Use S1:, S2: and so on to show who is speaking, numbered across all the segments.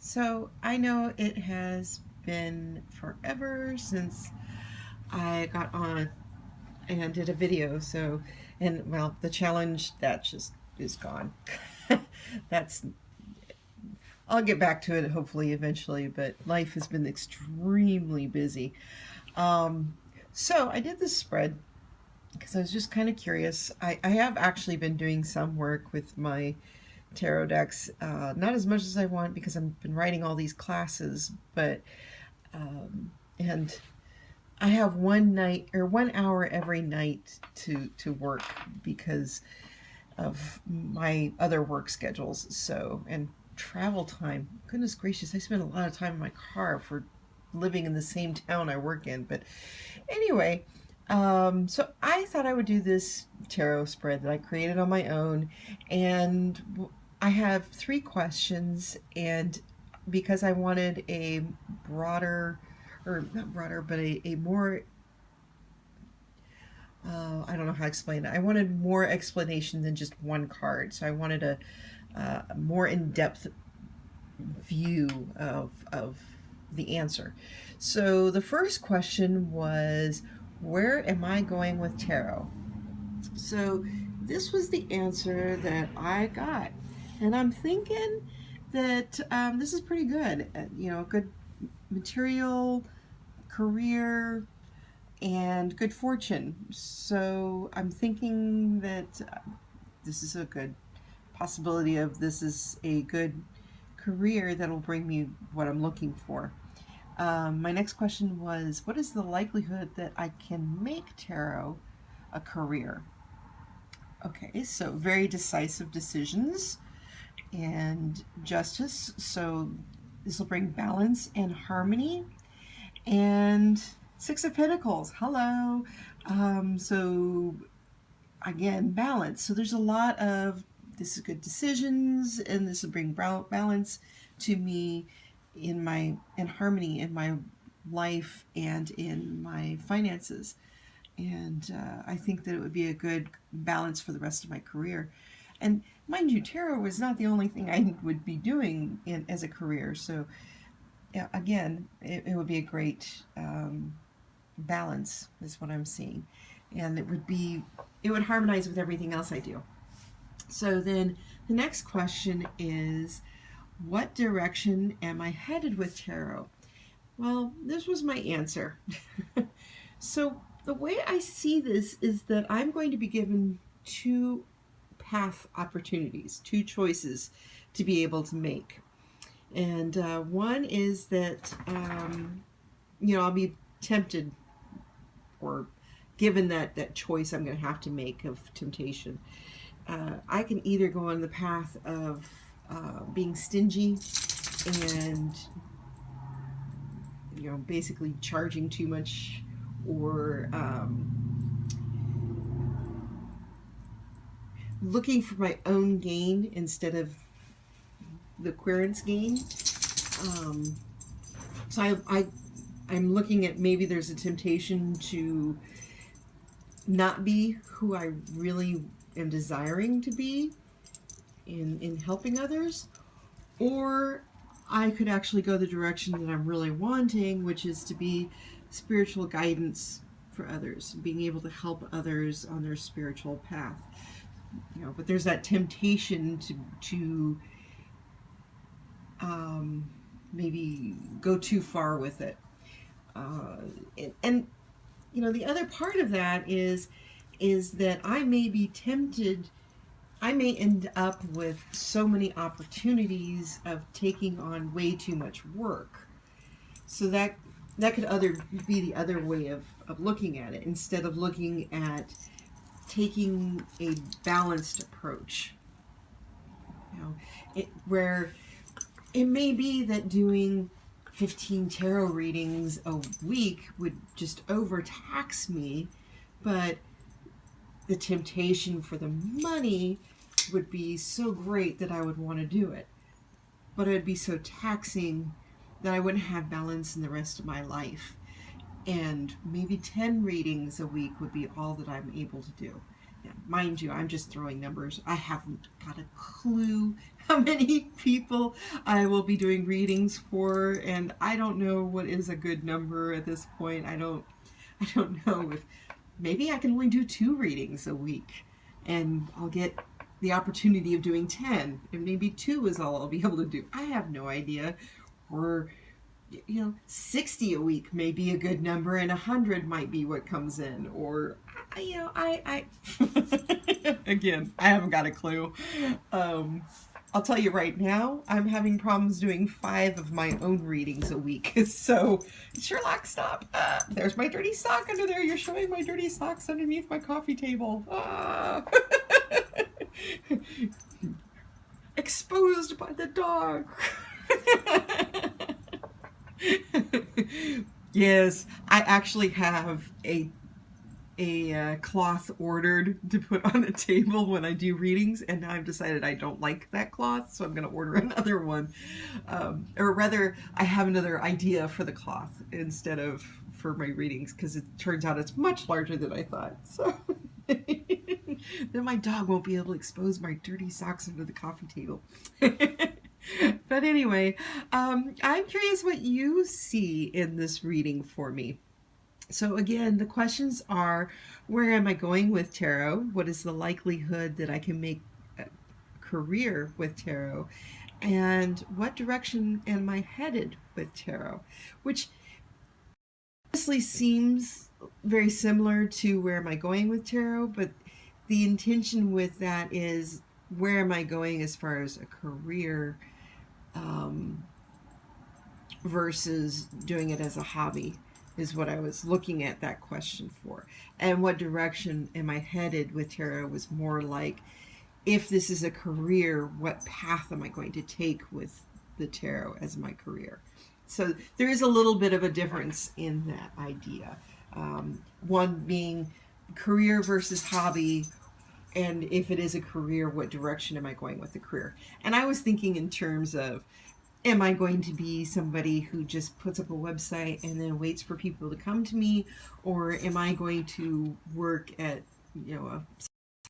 S1: So I know it has been forever since I got on and did a video. And well, the challenge that just is gone. That's I'll get back to it hopefully eventually, but life has been extremely busy. Um, so I did this spread because I was just kind of curious. I have actually been doing some work with my tarot decks, not as much as I want because I've been writing all these classes, but um, and I have 1 hour every night to work because of my other work schedules. So and travel time. Goodness gracious, I spend a lot of time in my car for living in the same town I work in. But anyway, so I thought I would do this tarot spread that I created on my own, and I have 3 questions, and because I wanted a broader, or not broader, but a more, I don't know how to explain it. I wanted more explanation than just one card, so I wanted a more in-depth view of the answer. So the first question was, where am I going with tarot? So this was the answer that I got. And I'm thinking that this is pretty good. Good material, career, and good fortune. So I'm thinking that this is a good possibility of this is a good career that'll bring me what I'm looking for. My next question was, what is the likelihood that I can make tarot a career? Okay, so very decisive decisions and justice. So this will bring balance and harmony. And Six of Pentacles. Hello. So again, balance. So there's a lot of this is good decisions, and this will bring balance to me in harmony in my life and in my finances. And I think that it would be a good balance for the rest of my career. And mind you, tarot was not the only thing I would be doing as a career. So yeah, again, it would be a great balance, is what I'm seeing, and it would harmonize with everything else I do. So then, the next question is, what direction am I headed with tarot? Well, this was my answer. So the way I see this is that I'm going to be given 2 path opportunities, 2 choices to be able to make. And one is that, I'll be tempted or given that choice I'm going to have to make of temptation. I can either go on the path of being stingy and, basically charging too much, or looking for my own gain instead of the querent's gain. So I'm looking at maybe there's a temptation to not be who I really am desiring to be in helping others, or I could actually go the direction that I'm really wanting, which is to be spiritual guidance for others, being able to help others on their spiritual path. But there's that temptation to maybe go too far with it. And the other part of that is that I may be tempted. I may end up with so many opportunities of taking on way too much work. So that could be the other way of looking at it, instead of looking at taking a balanced approach. Where it may be that doing 15 tarot readings a week would just overtax me, but the temptation for the money would be so great that I would want to do it. But it would be so taxing that I wouldn't have balance in the rest of my life. And maybe 10 readings a week would be all that I'm able to do. mind you, I'm just throwing numbers. I haven't got a clue how many people I will be doing readings for, and I don't know what is a good number at this point. I don't know if maybe I can only do 2 readings a week, and I'll get the opportunity of doing 10, and maybe 2 is all I'll be able to do. I have no idea. Or 60 a week may be a good number, and 100 might be what comes in. Or I again, I haven't got a clue. I'll tell you right now, I'm having problems doing 5 of my own readings a week. So, Sherlock, stop. There's my dirty sock under there. You're showing my dirty socks underneath my coffee table. Exposed by the dog. Yes, I actually have a cloth ordered to put on the table when I do readings, and I've decided I don't like that cloth, so I'm going to order another one. Or rather, I have another idea for the cloth instead of for my readings, because it turns out it's much larger than I thought. So then my dog won't be able to expose my dirty socks under the coffee table. But anyway, I'm curious what you see in this reading for me. So again, the questions are, where am I going with tarot? What is the likelihood that I can make a career with tarot? And what direction am I headed with tarot? Which honestly seems very similar to where am I going with tarot, but the intention with that is, where am I going as far as a career versus doing it as a hobby, is what I was looking at that question for. And what direction am I headed with tarot was more like, if this is a career, what path am I going to take with the tarot as my career? So there is a little bit of a difference in that idea. One being career versus hobby, and if it is a career, what direction am I going with the career? And I was thinking in terms of, am I going to be somebody who just puts up a website and then waits for people to come to me? Or am I going to work at, a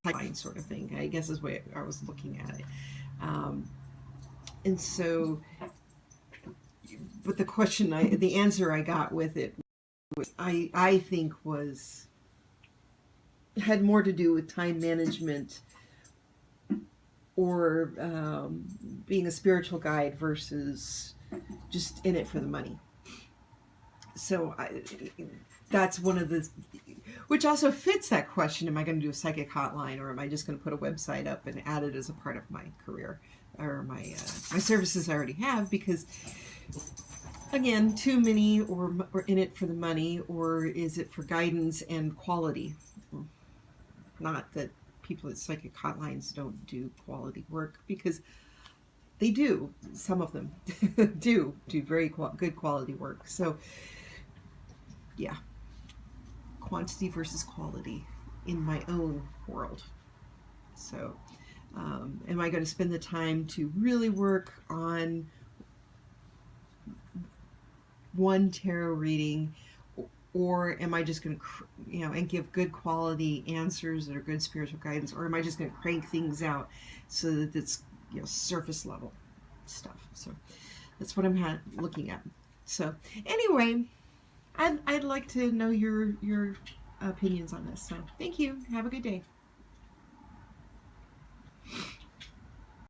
S1: pipeline sort of thing, I guess is the way I was looking at it. And so, but the answer I got with it was, I think had more to do with time management, or being a spiritual guide versus just in it for the money. So that's one of the, which also fits that question, am I going to do a psychic hotline, or am I just going to put a website up and add it as a part of my career, or my services I already have? Because again, too many, or in it for the money, or is it for guidance and quality? Not that people at psychic hotlines don't do quality work, because they do. Some of them do very good quality work. So yeah, quantity versus quality in my own world. So am I going to spend the time to really work on one tarot reading, or am I just going to, and give good quality answers that are good spiritual guidance, or am I just going to crank things out so that it's, surface level stuff? So that's what I'm looking at. So anyway, I'd like to know your opinions on this. So thank you. Have a good day.